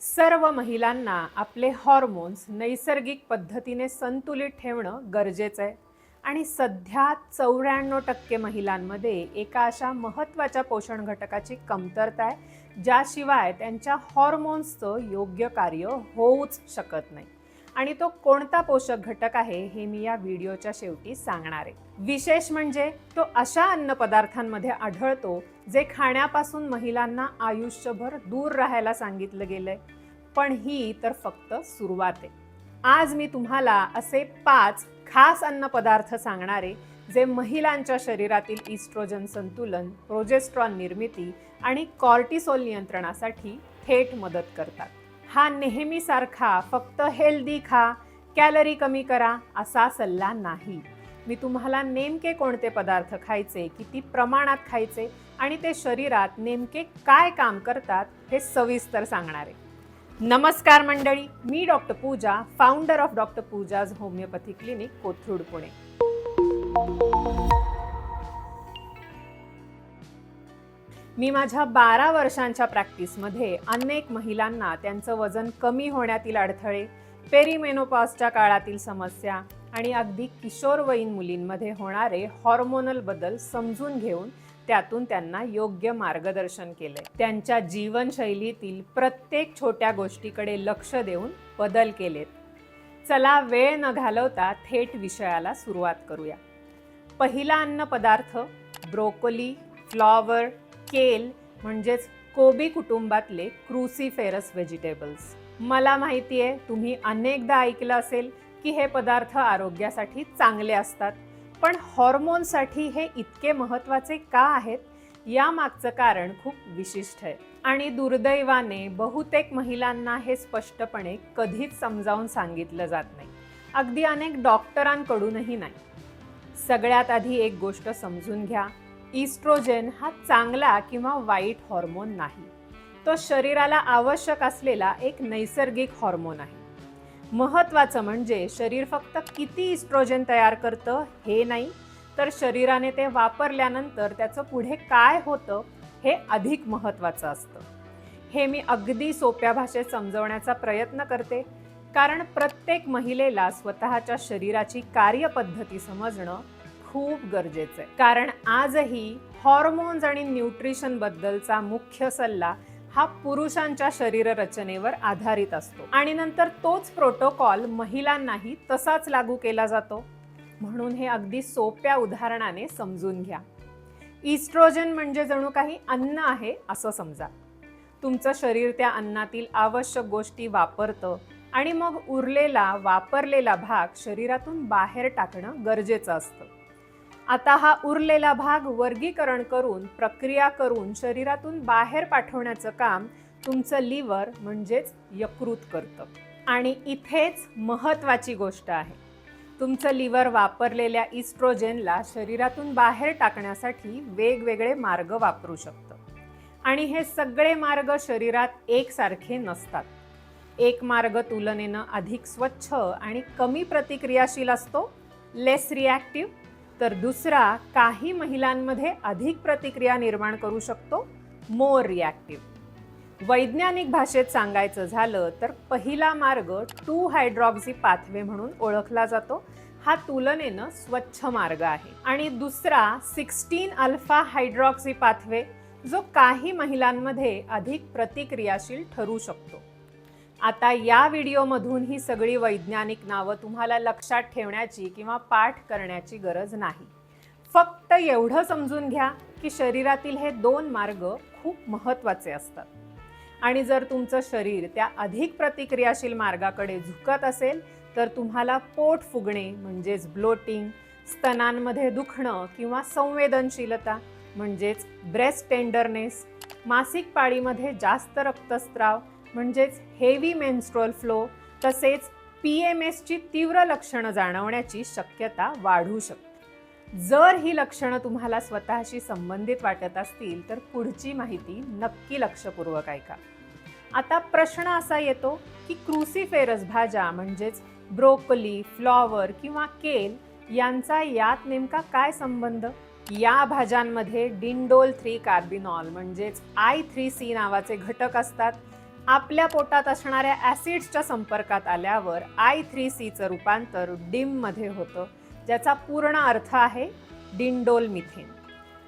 सर्व महिलांना आपले हॉर्मोन्स नैसर्गिक पद्धतीने संतुलित ठेवणं गरजेचं आहे आणि सध्या 94% महिलांमध्ये एका अशा महत्त्वाच्या पोषण घटकाची कमतरता आहे ज्याशिवाय त्यांच्या हॉर्मोन्सचं योग्य कार्य होऊच शकत नाही. आणि तो कोणता पोषक घटक आहे हे मी या व्हिडिओच्या शेवटी सांगणार आहे. विशेष म्हणजे तो अशा अन्नपदार्थांमध्ये आढळतो जे खाण्यापासून महिलांना आयुष्यभर दूर राहायला सांगितलं गेलंय. पण ही तर फक्त सुरुवात आहे. आज मी तुम्हाला असे 5 खास अन्नपदार्थ सांगणार आहे जे महिलांच्या शरीरातील इस्ट्रोजन संतुलन, प्रोजेस्ट्रॉन निर्मिती आणि कॉर्टिसोल नियंत्रणासाठी थेट मदत करतात. हा नेहमीसारखा फक्त हेल्दी खा, कॅलरी कमी करा असा सल्ला नाही. मी तुम्हाला नेमके कोणते पदार्थ खायचे, किती प्रमाणात खायचे आणि ते शरीरात नेमके काय काम करतात हे सविस्तर सांगणार आहे. नमस्कार मंडळी, मी doctor Pooja, founder of doctor Pooja's homeopathy clinic, Kothrud, Pune. मी माझ्या 12 वर्षांच्या प्रॅक्टिसमध्ये अनेक महिलांना त्यांचं वजन कमी होण्यातील अडथळे, पेरीमेनोपॉजच्या काळातील समस्या आणि अगदी किशोरवयीन मुलींमध्ये होणारे हॉर्मोनल बदल समजून घेऊन त्यातून त्यांना योग्य मार्गदर्शन केले. त्यांच्या जीवनशैलीतील प्रत्येक छोट्या गोष्टीकडे लक्ष देऊन बदल केलेत. चला वेळ न घालवता थेट विषयाला सुरुवात करूया. पहिला अन्नपदार्थ ब्रोकोली, फ्लॉवर, केल म्हणजेच कोबी कुटुंबातले क्रुसिफेरस व्हेजिटेबल्स. मला माहिती आहे तुम्ही अनेकदा ऐकलं असेल की हे पदार्थ आरोग्यासाठी चांगले असतात, पण हॉर्मोनसाठी हे इतके महत्त्वाचे का आहेत यामागचं कारण खूप विशिष्ट आहे आणि दुर्दैवाने बहुतेक महिलांना हे स्पष्टपणे कधीच समजावून सांगितलं जात नाही, अगदी अनेक डॉक्टरांकडूनही नाही. सगळ्यात आधी एक गोष्ट समजून घ्या, इस्ट्रोजन हा चांगला किंवा वाईट हॉर्मोन नाही. तो शरीराला आवश्यक असलेला एक नैसर्गिक हॉर्मोन आहे. महत्त्वाचं म्हणजे शरीर फक्त किती इस्ट्रोजन तयार करतं हे नाही, तर शरीराने ते वापरल्यानंतर त्याचं पुढे काय होतं हे अधिक महत्त्वाचं असतं. हे मी अगदी सोप्या भाषेत समजवण्याचा प्रयत्न करते, कारण प्रत्येक महिलेला स्वतःच्या शरीराची कार्यपद्धती समजणं खूप गरजेचं आहे. कारण आजही हॉर्मोन्स आणि न्यूट्रिशन बद्दलचा मुख्य सल्ला हा पुरुषांच्या शरीर रचनेवर आधारित असतो आणि नंतर तोच प्रोटोकॉल महिलांनाही तसाच लागू केला जातो. म्हणून हे अगदी सोप्या उदाहरणाने समजून घ्या. इस्ट्रोजन म्हणजे जणू काही अन्न आहे असं समजा. तुमचं शरीर त्या अन्नातील आवश्यक गोष्टी वापरतं आणि मग उरलेला वापरलेला भाग शरीरातून बाहेर टाकणं गरजेचं असतं. आता हा उरलेला भाग वर्गीकरण करून, प्रक्रिया करून शरीरातून बाहेर पाठवण्याचं काम तुमचं लिव्हर म्हणजेच यकृत करतं. आणि इथेच महत्त्वाची गोष्ट आहे, तुमचं लिव्हर वापरलेल्या इस्ट्रोजनला शरीरातून बाहेर टाकण्यासाठी वेगवेगळे मार्ग वापरू शकतं आणि हे सगळे मार्ग शरीरात एकसारखे नसतात. एक मार्ग तुलनेनं अधिक स्वच्छ आणि कमी प्रतिक्रियाशील असतो, लेस रिॲक्टिव्ह, तर दुसरा काही महिलांमध्ये अधिक प्रतिक्रिया निर्माण करू शकतो, मोर रिॲक्टिव्ह. वैज्ञानिक भाषेत सांगायचं झालं तर पहिला मार्ग 2 हायड्रॉक्सी पाथवे म्हणून ओळखला जातो. हा तुलनेनं स्वच्छ मार्ग आहे. आणि दुसरा 16 अल्फा हायड्रॉक्सी पाथवे जो काही महिलांमध्ये अधिक प्रतिक्रियाशील ठरू शकतो. आता या व्हिडिओमधून ही सगळी वैज्ञानिक नावं तुम्हाला लक्षात ठेवण्याची किंवा पाठ करण्याची गरज नाही. फक्त एवढं समजून घ्या की शरीरातील हे 2 मार्ग खूप महत्त्वाचे असतात आणि जर तुमचं शरीर त्या अधिक प्रतिक्रियाशील मार्गाकडे झुकत असेल तर तुम्हाला पोट फुगणे म्हणजेच ब्लोटिंग, स्तनांमध्ये दुखणं किंवा संवेदनशीलता म्हणजेच ब्रेस्ट टेंडरनेस, मासिक पाळीमध्ये जास्त रक्तस्राव म्हणजेच हेवी मेन्स्ट्रुअल फ्लो, तसेच PMSची तीव्र लक्षणं जाणवण्याची शक्यता वाढू शकते. जर ही लक्षणं तुम्हाला स्वतःशी संबंधित वाटत असतील तर पुढची माहिती नक्की लक्षपूर्वक ऐका. आता प्रश्न असा येतो की क्रुसिफेरस भाज्या म्हणजेच ब्रोकोली, फ्लॉवर किंवा केल यांचा यात नेमका काय संबंध? या भाज्यांमध्ये डिंडोल 3 कार्बिनॉल म्हणजेच I3C नावाचे घटक असतात आपल्या पोटात असणाऱ्या ॲसिड्सच्या संपर्कात आल्यावर I3C रूपांतर डिम मध्ये होतं, ज्याचा पूर्ण अर्थ आहे डिंडोल मिथेन.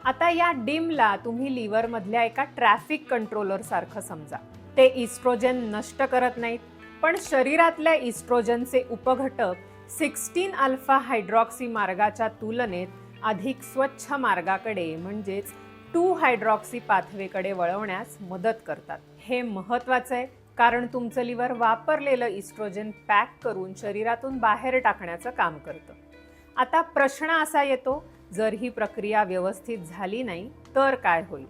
आता या डिमला तुम्ही लिव्हरमधल्या एका ट्रॅफिक कंट्रोलर सारखं समजा. ते इस्ट्रोजन नष्ट करत नाहीत, पण शरीरातल्या इस्ट्रोजनचे उपघटक 16 अल्फा हायड्रॉक्सी मार्गाच्या तुलनेत अधिक स्वच्छ मार्गाकडे म्हणजेच 2 हायड्रॉक्सी पाथवेकडे वळवण्यास मदत करतात. हे महत्त्वाचं आहे, कारण तुमचं लिव्हर वापरलेलं इस्ट्रोजन पॅक करून शरीरातून बाहेर टाकण्याचं काम करतं. आता प्रश्न असा येतो, जर ही प्रक्रिया व्यवस्थित झाली नाही तर काय होईल?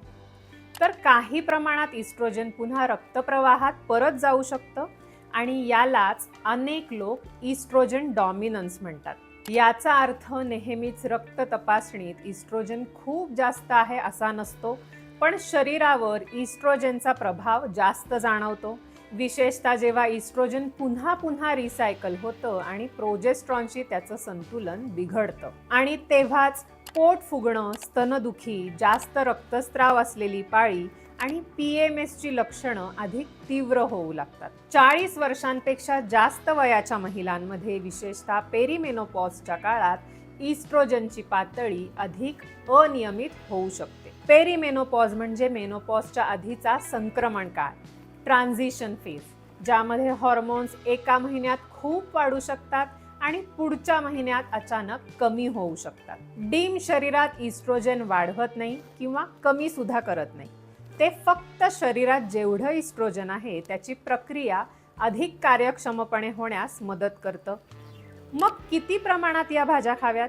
तर काही प्रमाणात इस्ट्रोजन पुन्हा रक्तप्रवाहात परत जाऊ शकतं आणि यालाच अनेक लोक इस्ट्रोजन डॉमिनन्स म्हणतात. याचा अर्थ नेहमीच रक्त तपासणीत इस्ट्रोजन खूप जास्त आहे असा नसतो, पण शरीरावर इस्ट्रोजनचा प्रभाव जास्त जाणवतो, विशेषतः जेव्हा इस्ट्रोजन पुन्हा पुन्हा रिसायकल होतं आणि प्रोजेस्ट्रॉनशी त्याचं संतुलन बिघडतं. आणि तेव्हाच पोट फुगणं, स्तनदुखी, जास्त रक्तस्राव असलेली पाळी आणि PMSची लक्षणं अधिक तीव्र होऊ लागतात. 40 वर्षांपेक्षा जास्त वयाच्या महिलांमध्ये विशेषतः पेरिमेनोपॉजच्या काळात इस्ट्रोजनची पातळी अधिक अनियमित होऊ शकते. पेरिमेनोपॉज म्हणजे मेनोपॉजच्या आधीचा संक्रमण काळ, ट्रान्झिशन फेज, ज्यामध्ये हॉर्मोन्स एका महिन्यात खूप वाढू शकतात आणि पुढच्या महिन्यात अचानक कमी होऊ शकतात. डिम शरीरात इस्ट्रोजन वाढवत नाही किंवा कमी सुद्धा करत नाही. ते फक्त शरीरात जेवढं इस्ट्रोजन आहे त्याची प्रक्रिया अधिक कार्यक्षमपणे होण्यास मदत करतं. मग किती प्रमाणात या भाज्या खाव्यात?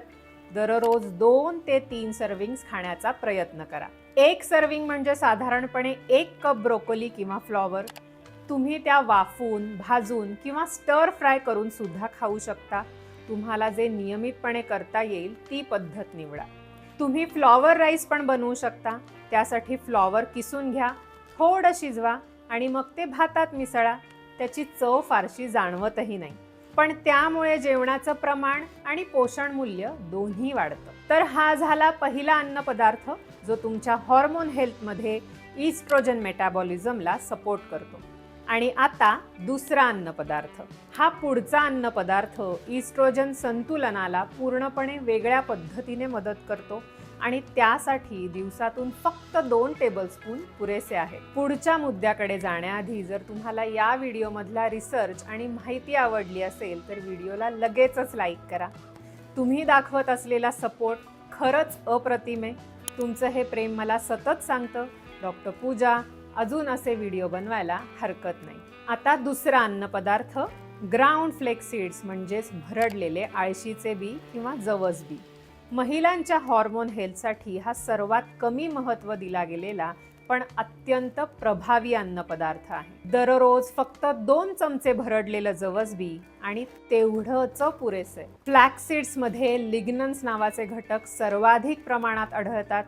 दररोज 2 ते 3 सर्विंग्स खाण्याचा प्रयत्न करा. एक सर्विंग म्हणजे साधारणपणे 1 कप ब्रोकोली किंवा फ्लॉवर. तुम्ही त्या वाफून, भाजून किंवा स्टर फ्राय करून सुद्धा खाऊ शकता. तुम्हाला जे नियमितपणे करता येईल ती पद्धत निवडा. तुम्ही फ्लॉवर राईस पण बनवू शकता. त्यासाठी फ्लॉवर किसून घ्या, थोडं शिजवा आणि मग ते भातात मिसळा. त्याची चव फारशी जाणवतही नाही, पण त्यामुळे जेवणाचं प्रमाण आणि पोषण मूल्य दोन्ही वाढतं. तर हा झाला पहिला अन्नपदार्थ जो तुमच्या हॉर्मोन हेल्थमध्ये इस्ट्रोजन मेटाबॉलिझमला सपोर्ट करतो. आणि आता दुसरा अन्नपदार्थ. हा पुढचा अन्नपदार्थ इस्ट्रोजन संतुलनाला पूर्णपणे वेगळ्या पद्धतीने मदत करतो आणि त्यासाठी दिवसातून फक्त 2 टेबलस्पून पुरेसे आहे. पुढच्या मुद्द्याकडे जाण्याआधी जर तुम्हाला या व्हिडिओमधला रिसर्च आणि माहिती आवडली असेल तर व्हिडिओला लगेचच लाईक करा. तुम्ही दाखवत असलेला सपोर्ट खरंच अप्रतिम आहे. तुमचं हे प्रेम मला सतत सांगतं, डॉक्टर पूजा अजून असे व्हिडिओ बनवायला हरकत नाही. आता दुसरा अन्नपदार्थ ग्राउंड फ्लेक्स सीड्स म्हणजेच भरडलेले आळशीचे बी किंवा जवस बी. महिलांच्या हॉर्मोन हेल्थसाठी हा सर्वात कमी महत्त्व दिला गेलेला पण अत्यंत प्रभावी अन्नपदार्थ आहे. दररोज फक्त 2 चमचे भरडलेलं जवस बी आणि तेवढंच पुरेसे. फ्लॅक्स सीड्समध्ये लिग्नन्स नावाचे घटक सर्वाधिक प्रमाणात आढळतात.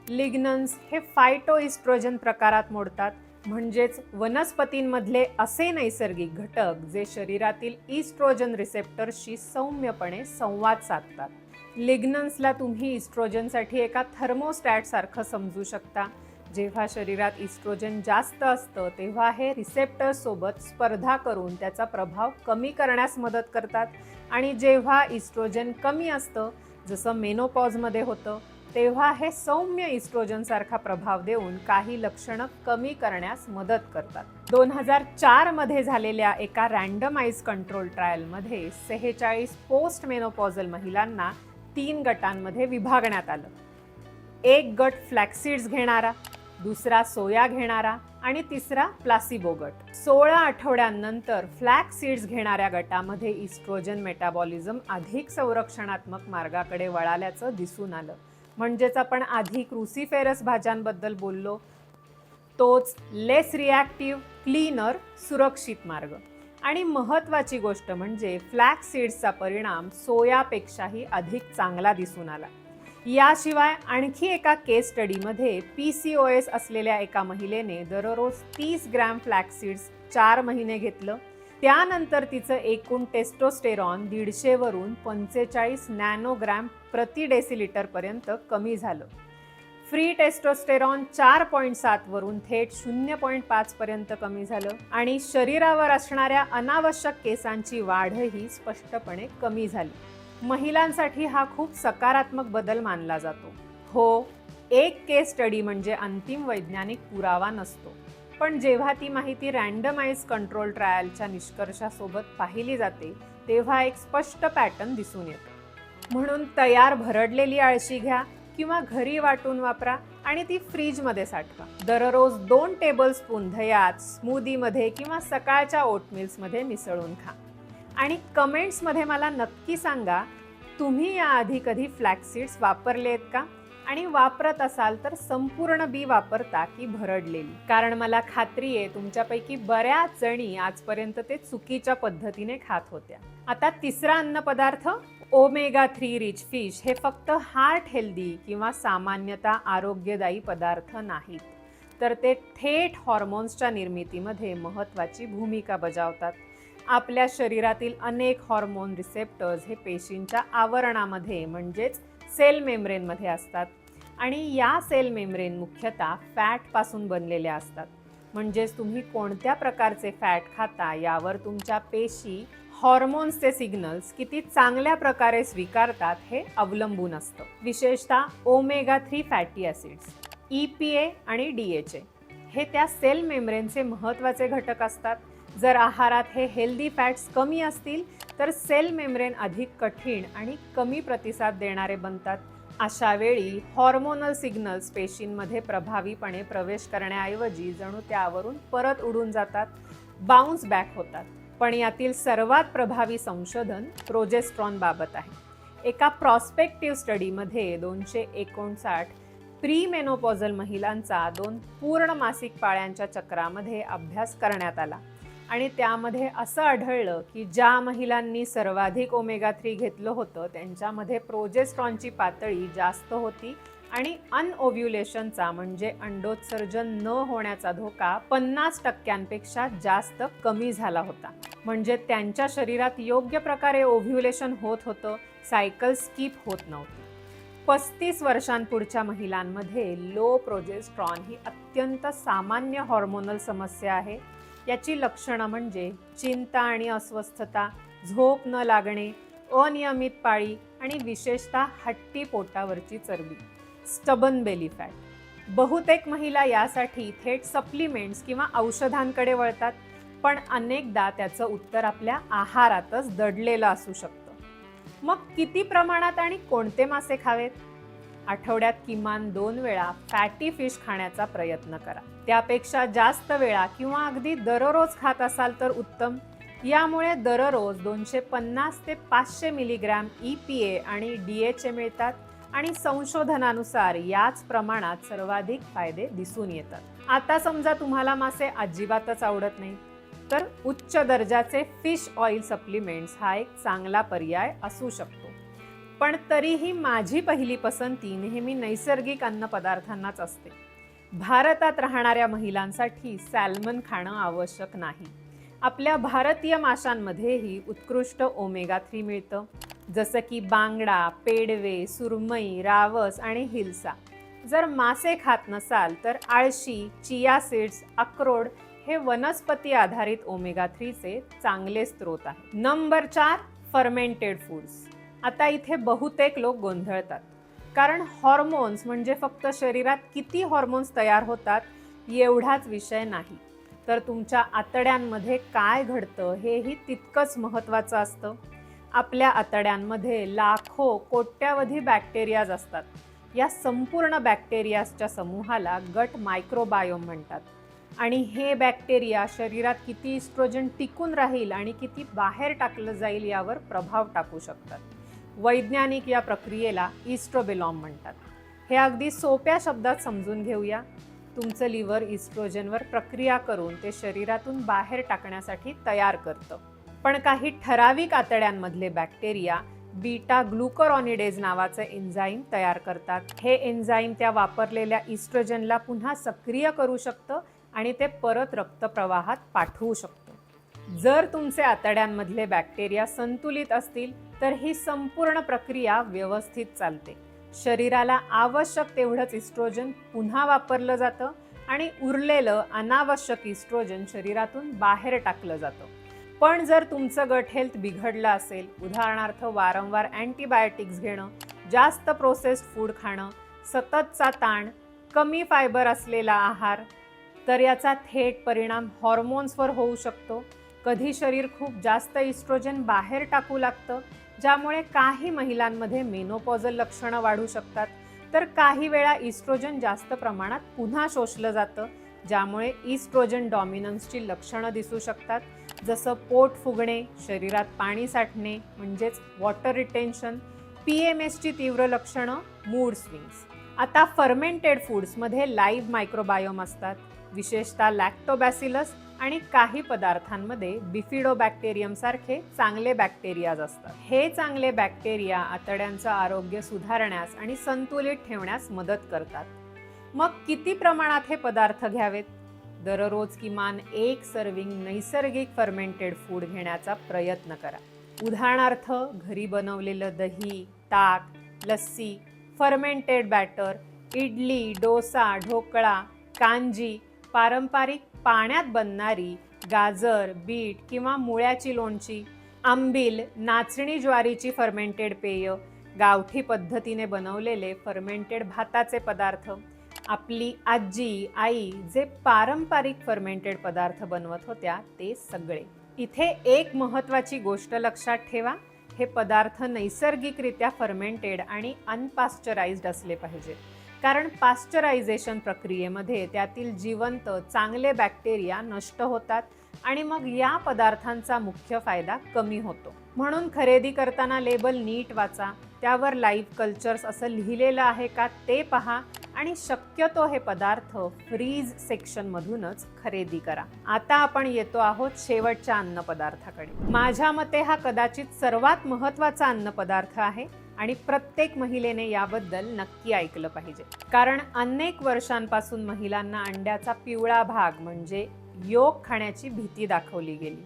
लिग्नन्स हे फायटोइस्ट्रोजन प्रकारात मोडतात, म्हणजेच वनस्पतींमधले असे नैसर्गिक घटक जे शरीरातील इस्ट्रोजन रिसेप्टर्सशी सौम्यपणे संवाद साधतात. लिग्नन्सला तुम्ही इस्ट्रोजनसाठी एका थर्मोस्टॅट सारखं समजू शकता. जेव्हा शरीरात इस्ट्रोजन जास्त असतं तेव्हा हे रिसेप्टर्स सोबत स्पर्धा करून त्याचा प्रभाव कमी करण्यास मदत करतात आणि जेव्हा इस्ट्रोजन कमी असतं, जसं मेनोपॉजमध्ये होतं, तेव्हा हे सौम्य इस्ट्रोजन सारखा प्रभाव देऊन काही लक्षणं कमी करण्यास मदत करतात. 2004 मध्ये झालेल्या एका रँडमाइज कंट्रोल ट्रायलमध्ये 46 पोस्ट मेनोपॉझल महिलांना 3 गटांमध्ये विभागण्यात आलं. एक गट फ्लॅक्सीड्स घेणारा, दुसरा सोया घेणारा आणि तिसरा प्लासिबो गट. 16 आठवड्यांनंतर फ्लॅक्स सीड्स घेणाऱ्या गटामध्ये इस्ट्रोजन मेटाबॉलिझम अधिक संरक्षणात्मक मार्गाकडे वळाल्याचं दिसून आलं. म्हणजेच आपण आधी क्रुसिफेरस भाज्यांबद्दल बोललो, तोच लेस रिॲक्टिव्ह, क्लीनर, सुरक्षित मार्ग. आणि महत्त्वाची गोष्ट म्हणजे फ्लॅक्स सीड्सचा परिणाम सोयापेक्षाही अधिक चांगला दिसून आला. याशिवाय आणखी एका केस स्टडीमध्ये PCOS असलेल्या एका महिलेने दररोज 30 ग्रॅम फ्लॅक्स सीड्स 4 महिने घेतलं. त्यानंतर तिचं एकूण टेस्टोस्टेरॉन 150 वरून 45 नॅनोग्रॅम प्रति डेसिलिटर पर्यंत कमी झालं. फ्री टेस्टोस्टेरॉन 4.7 वरून थेट 0.5 पर्यंत कमी झालं आणि शरीरावर असणाऱ्या अनावश्यक केसांची वाढही स्पष्टपणे कमी झाली. महिलांसाठी हा खूप सकारात्मक बदल मानला जातो. हो, एक केस स्टडी म्हणजे अंतिम वैज्ञानिक पुरावा नसतो, पण जेव्हा ती माहिती रँडमाइज कंट्रोल ट्रायलच्या निष्कर्षासोबत पाहिली जाते तेव्हा एक स्पष्ट पॅटर्न दिसून येतो. म्हणून तयार भरडलेली आळशी घ्या किंवा घरी वाटून वापरा आणि ती फ्रीजमध्ये साठवा. दररोज 2 टेबलस्पून दह्यात, स्मूदीमध्ये किंवा सकाळच्या ओटमील्समध्ये मिसळून खा. आणि कमेंट्समध्ये मला नक्की सांगा, तुम्ही याआधी कधी फ्लॅक्स सीड्स वापरलेत का? आणि वापरत असाल तर संपूर्ण बी वापरता की भरडलेली? कारण मला खात्री आहे तुमच्यापैकी बऱ्याच जणी आजपर्यंत ते चुकीच्या पद्धतीने खात होत्या. आता तिसरा अन्नपदार्थ ओमेगा 3 रिच फिश हे फक्त हार्ट हेल्दी किंवा सामान्यतः आरोग्यदायी पदार्थ नाहीत, तर ते थेट हॉर्मोन्सच्या निर्मितीमध्ये महत्त्वाची भूमिका बजावतात. आपल्या शरीरातील अनेक हॉर्मोन रिसेप्टर्स हे पेशींच्या आवरणामध्ये म्हणजेच सेल मेम्ब्रेनमध्ये असतात आणि या सेल मेम्ब्रेन मुख्यतः फॅटपासून बनलेल्या असतात. म्हणजेच तुम्ही कोणत्या प्रकारचे फॅट खाता यावर तुमच्या पेशी हॉर्मोन्सचे सिग्नल्स किती चांगल्या प्रकारे स्वीकारतात हे अवलंबून असतं. विशेषतः ओमेगा 3 फॅटी ॲसिड्स, EPA आणि DHA हे त्या सेल मेम्ब्रेनचे महत्त्वाचे घटक असतात. जर आहारात हे हेल्दी फॅट्स कमी असतील तर सेल मेम्ब्रेन अधिक कठीण आणि कमी प्रतिसाद देणारे बनतात. अशा वेळी हॉर्मोनल सिग्नल्स पेशींमध्ये प्रभावीपणे प्रवेश करण्याऐवजी जणू त्यावरून परत उडून जातात, बाउन्स बॅक होतात. पण यातील सर्वात प्रभावी संशोधन प्रोजेस्ट्रॉन बाबत आहे. एका प्रॉस्पेक्टिव्ह स्टडीमध्ये 259 प्री मेनोपॉझल महिलांचा 2 पूर्ण मासिक पाळ्यांच्या चक्रामध्ये अभ्यास करण्यात आला आणि त्यामध्ये असं आढळलं की ज्या महिलांनी सर्वाधिक ओमेगा 3 घेतलं होतं त्यांच्यामध्ये प्रोजेस्ट्रॉनची पातळी जास्त होती आणि अनओव्ह्युलेशनचा म्हणजे अंडोत्सर्जन न होण्याचा धोका 50% जास्त कमी झाला होता. म्हणजे त्यांच्या शरीरात योग्य प्रकारे ओव्ह्युलेशन होत होतं, सायकल स्किप होत नव्हती. 35 वर्षांपुढच्या महिलांमध्ये लो प्रोजेस्ट्रॉन ही अत्यंत सामान्य हॉर्मोनल समस्या आहे. याची लक्षणं म्हणजे चिंता आणि अस्वस्थता, झोप न लागणे, अनियमित पाळी आणि विशेषतः हट्टी पोटावरची चरबी, स्टबन बेली फॅट. बहुतेक महिला यासाठी थेट सप्लिमेंट्स किंवा औषधांकडे वळतात, पण अनेकदा त्याचं उत्तर आपल्या आहारातच दडलेलं असू शकतं. मग किती प्रमाणात आणि कोणते मासे खावेत? आठवड्यात किमान 2 वेळा फॅटी फिश खाण्याचा प्रयत्न करा. त्यापेक्षा जास्त वेळा किंवा अगदी दररोज खात असाल तर उत्तम. यामुळे दररोज 250 ते 500 मिलीग्रॅम EPA आणि DHA मिळतात आणि संशोधनानुसार याच प्रमाणात सर्वाधिक फायदे दिसून येतात. आता समजा तुम्हाला मासे अजिबातच आवडत नाही, तर उच्च दर्जाचे फिश ऑइल सप्लिमेंट्स हा एक चांगला पर्याय असू शकतो. पण तरीही माझी पहिली पसंती नेहमी नैसर्गिक अन्नपदार्थांनाच असते. भारतात राहणाऱ्या महिलांसाठी सॅल्मन खाणं आवश्यक नाही. आपल्या भारतीय माशांमध्येही उत्कृष्ट ओमेगा 3 मिळतं, जसं की बांगडा, पेडवे, सुरमई, रावस आणि हिल्सा. जर मासे खात नसाल तर आळशी, चिया सीड्स, अक्रोड हे वनस्पती आधारित ओमेगा 3 चे चांगले स्रोत आहेत. Number 4 fermented foods. आता इथे बहुतेक लोक गोंधळतात, कारण हॉर्मोन्स म्हणजे फक्त शरीरात किती हॉर्मोन्स तयार होतात एवढाच विषय नाही, तर तुमच्या आतड्यांमध्ये काय घडतं हेही तितकंच महत्त्वाचं असतं. आपल्या आतड्यांमध्ये लाखो कोट्यावधी बॅक्टेरियाज असतात. या संपूर्ण बॅक्टेरियाजच्या समूहाला गट मायक्रोबायोम म्हणतात आणि हे बॅक्टेरिया शरीरात किती इस्ट्रोजन टिकून राहील आणि किती बाहेर टाकलं जाईल यावर प्रभाव टाकू शकतात. वैज्ञानिक या प्रक्रियेला इस्ट्रोबेलॉम म्हणतात. हे अगदी सोप्या शब्दात समजून घेऊया. तुमचं लिव्हर इस्ट्रोजनवर प्रक्रिया करून ते शरीरातून बाहेर टाकण्यासाठी तयार करतं. पण काही ठराविक आतड्यांमधले बॅक्टेरिया बीटा ग्लुकरॉनिडेज नावाचं एन्झाईम तयार करतात. हे एन्झाईम त्या वापरलेल्या इस्ट्रोजनला पुन्हा सक्रिय करू शकतं आणि ते परत रक्तप्रवाहात पाठवू शकतं. जर तुमचे आतड्यांमधले बॅक्टेरिया संतुलित असतील तर ही संपूर्ण प्रक्रिया व्यवस्थित चालते. शरीराला आवश्यक तेवढंच इस्ट्रोजन पुन्हा वापरलं जातं आणि उरलेलं अनावश्यक इस्ट्रोजन शरीरातून बाहेर टाकलं जातं. पण जर तुमचं गट हेल्थ बिघडलं असेल, उदाहरणार्थ वारंवार अँटीबायोटिक्स घेणं, जास्त प्रोसेस्ड फूड खाणं, सततचा ताण, कमी फायबर असलेला आहार, तर याचा थेट परिणाम हॉर्मोन्सवर होऊ शकतो. कधी शरीर खूप जास्त इस्ट्रोजन बाहेर टाकू लागतं, ज्यामुळे काही महिलांमध्ये मेनोपॉझल लक्षणं वाढू शकतात, तर काही वेळा इस्ट्रोजन जास्त प्रमाणात पुन्हा शोषलं जातं, ज्यामुळे इस्ट्रोजन डॉमिनन्सची लक्षणं दिसू शकतात, जसं पोट फुगणे, शरीरात पाणी साठणे म्हणजेच वॉटर रिटेन्शन, PMSची तीव्र लक्षणं, मूड स्विंग्स. आता फर्मेंटेड फूड्समध्ये लाईव्ह मायक्रोबायोम असतात, विशेषतः लॅक्टोबॅसिलस आणि काही पदार्थांमध्ये बिफिडोबॅक्टेरियम सारखे चांगले बॅक्टेरियाज असतात. हे चांगले बॅक्टेरिया आतड्यांचं आरोग्य सुधारण्यास आणि संतुलित ठेवण्यास मदत करतात. मग किती प्रमाणात हे पदार्थ घ्यावेत? दररोज किमान 1 सर्विंग नैसर्गिक फर्मेंटेड फूड घेण्याचा प्रयत्न करा. उदाहरणार्थ घरी बनवलेलं दही, ताक, लस्सी, फर्मेंटेड बॅटर, इडली, डोसा, ढोकळा, कांजी, पारंपरिक पाण्यात बनणारी गाजर, बीट किंवा मुळ्याची लोणची, आंबील, नाचणी ज्वारीची फर्मेंटेड पेय, गावठी पद्धतीने बनवलेले फर्मेंटेड भाताचे पदार्थ, आपली आजी, आई जे पारंपरिक फर्मेंटेड पदार्थ बनवत होत्या ते सगळे. इथे एक महत्त्वाची गोष्ट लक्षात ठेवा, हे पदार्थ नैसर्गिकरित्या फर्मेंटेड आणि अनपाश्चराइज्ड असले पाहिजे, कारण पाश्चरायझेशन प्रक्रियेमध्ये त्यातील जिवंत चांगले बॅक्टेरिया नष्ट होतात आणि मग या पदार्थांचा मुख्य फायदा कमी होतो. म्हणून खरेदी करताना लेबल नीट वाचा, त्यावर लाईव्ह कल्चर्स असं लिहिलेलं आहे का ते पहा आणि शक्यतो हे पदार्थ फ्रीज सेक्शनमधूनच खरेदी करा. आता आपण येतो आहोत शेवटच्या अन्नपदार्थाकडे. माझ्या मते हा कदाचित सर्वात महत्त्वाचा अन्नपदार्थ आहे आणि प्रत्येक महिलेने याबद्दल नक्की ऐकलं पाहिजे, कारण अनेक वर्षांपासून महिलांना अंड्याचा पिवळा भाग म्हणजे योक खाण्याची भीती दाखवली गेली.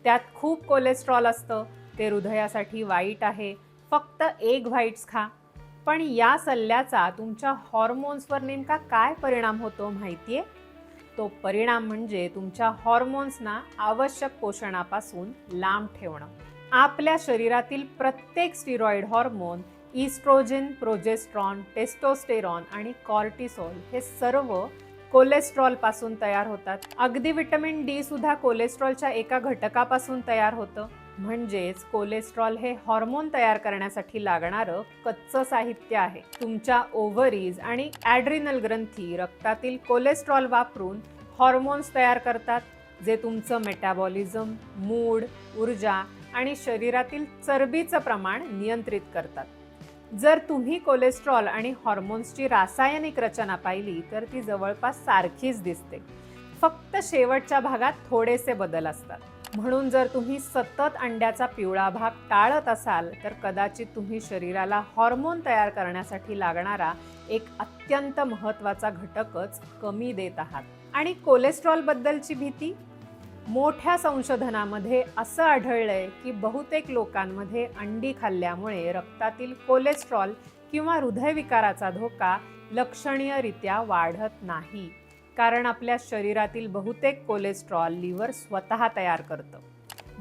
त्यात खूप कोलेस्ट्रॉल असतं, ते हृदयासाठी वाईट आहे, फक्त एग व्हाईट्स खा. पण या सल्ल्याचा तुमच्या हॉर्मोन्सवर नेमका काय परिणाम होतो माहितीये? तो परिणाम म्हणजे तुमच्या हॉर्मोन्सना आवश्यक पोषणापासून लांब ठेवणं. आपल्या शरीरातील प्रत्येक steroid hormone, estrogen, progesterone, testosterone आणि कॉर्टिसोल हे सर्व कोलेस्ट्रॉल पासून तयार होतात. अगदी व्हिटॅमिन डी सुद्धा कोलेस्ट्रॉलच्या एका घटकापासून तयार होतं. म्हणजेच कोलेस्ट्रॉल हे हॉर्मोन तयार करण्यासाठी लागणारं कच्चं साहित्य आहे. तुमच्या ओव्हरीज आणि ॲड्रिनल ग्रंथी रक्तातील कोलेस्ट्रॉल वापरून हॉर्मोन्स तयार करतात, जे तुमचं मेटाबॉलिझम, मूड, ऊर्जा आणि शरीरातील चरबीचं प्रमाण नियंत्रित करतात. जर तुम्ही कोलेस्ट्रॉल आणि हॉर्मोन्सची रासायनिक रचना पाहिली तर ती जवळपास सारखीच दिसते, फक्त शेवटच्या भागात थोडेसे बदल असतात. म्हणून जर तुम्ही सतत अंड्याचा पिवळा भाग टाळत असाल तर कदाचित तुम्ही शरीराला हॉर्मोन तयार करण्यासाठी लागणारा एक अत्यंत महत्त्वाचा घटकच कमी देत आहात. आणि कोलेस्ट्रॉल बद्दलची भीती? मोठ्या संशोधनामध्ये असं आढळलंय की बहुतेक लोकांमध्ये अंडी खाल्ल्यामुळे रक्तातील कोलेस्ट्रॉल किंवा हृदयविकाराचा धोका लक्षणीयरित्या वाढत नाही, कारण आपल्या शरीरातील बहुतेक कोलेस्ट्रॉल लिव्हर स्वतः तयार करतं.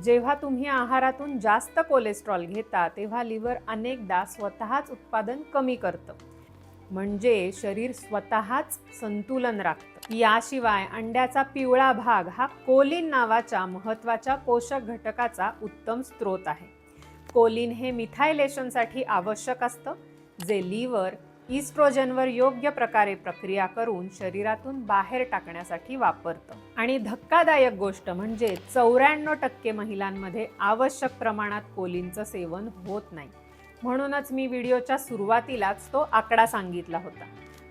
जेव्हा तुम्ही आहारातून जास्त कोलेस्ट्रॉल घेता तेव्हा लिव्हर अनेकदा स्वतःच उत्पादन कमी करतं, म्हणजे शरीर स्वतःच संतुलन राखतं. याशिवाय अंड्याचा पिवळा भाग हा कोलिन नावाच्या महत्त्वाच्या पोषक घटकाचा उत्तम स्रोत आहे. कोलिन हे मिथायलेशनसाठी आवश्यक असतं, जे लिव्हर इस्ट्रोजनवर योग्य प्रकारे प्रक्रिया करून शरीरातून बाहेर टाकण्यासाठी वापरतं. आणि धक्कादायक गोष्ट म्हणजे 94% महिलांमध्ये आवश्यक प्रमाणात कोलिनचं सेवन होत नाही. म्हणूनच मी व्हिडिओच्या सुरुवातीलाच तो आकडा सांगितला होता.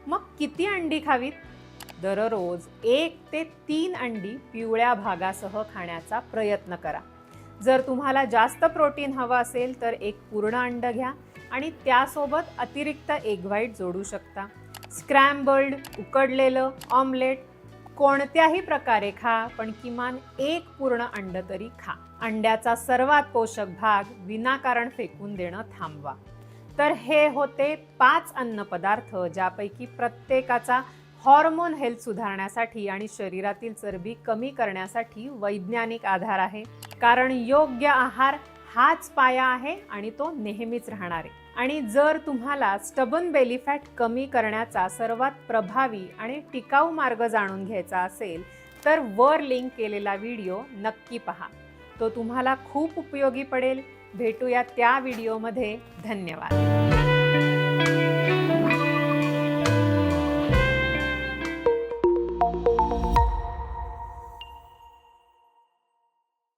मग किती अंडी खावीत? दररोज 1 ते 3 अंडी पिवळ्या भागासह खाण्याचा प्रयत्न करा. जर तुम्हाला जास्त प्रोटीन हवं असेल तर एक पूर्ण अंड घ्या आणि त्यासोबत अतिरिक्त एग व्हाईट जोडू शकता. स्क्रॅम्बल्ड, उकडलेलं, ऑमलेट कोणत्याही प्रकारे खा, पण किमान एक पूर्ण अंड तरी खा. अंड्याचा सर्वात पोषक भाग विनाकारण फेकून देणं थांबवा. तर हे होते 5 अन्नपदार्थ ज्यापैकी प्रत्येकाचा हॉर्मोन हेल्थ सुधारण्यासाठी आणि शरीरातील चरबी कमी करण्यासाठी वैज्ञानिक आधार आहे. कारण योग्य आहार हाच पाया आहे आणि तो नेहमीच राहणार आहे. आणि जर तुम्हाला स्टबन बेली फॅट कमी करण्याचा सर्वात प्रभावी आणि टिकाऊ मार्ग जाणून घ्यायचा असेल तर वर लिंक केलेला व्हिडिओ नक्की पहा. तो तुम्हाला खूप उपयोगी पडेल. भेटूया त्या व्हिडिओमध्ये. धन्यवाद.